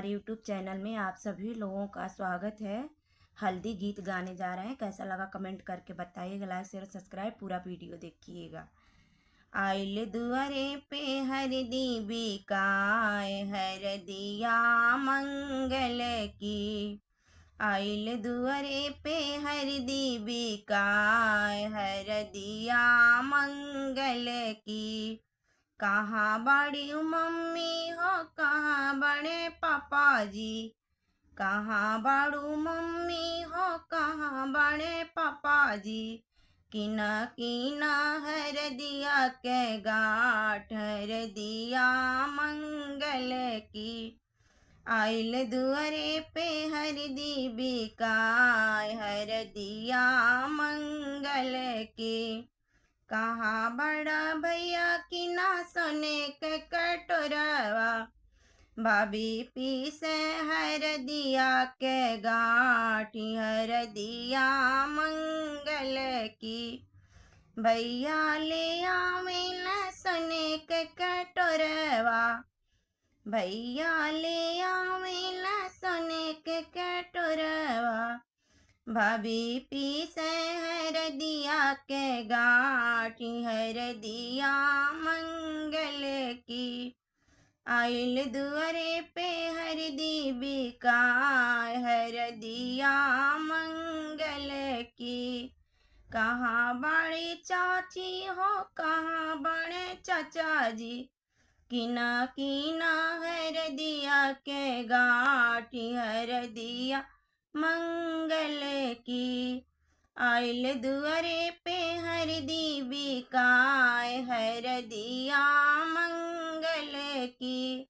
हमारे YouTube channel में आप सभी लोगों का स्वागत है। हल्दी गीत गाने जा रहे हैं, कैसा लगा कमेंट करके बताइएगा। लाइक शेयर सब्सक्राइब पूरा वीडियो देखिएगा। आइल दुआरे पे हरदी बिकाए हरदिया मंगल की। आइल दुआरे पे हरदी बिकाए हरदिया मंगल की। कहाँ बड़ी मम्मी हो कहाँ बड़े पापा जी। कहाँ बड़ू मम्मी हो कहाँ बड़े पापा जी। किना किना हर दिया के गाठ हर दिया मंगल की। आइल दुआरे पे हर दी बिकाय हर दिया मंगल की। कहाँ बड़ा भैया की ना सोने के कटोरवा। भाभी पीसे हर दिया के गाठी हर दिया मंगल की। भैया ले आवे न सोने के कटोरवा। भैया ले आवे न सोने के कटोरवा। भाभी पीसे हर दिया के गाठी हर दिया मंगल की। आइल दुआरे पे हर दी बिकाय हर दिया मंगल की। कहाँ बड़े चाची हो कहाँ बड़े चाचा जी। किना किना हर दिया के गाठी हर दिया मंगल की। आइल दुआरे पे हर दी बिकाय हर दिया मंगल की।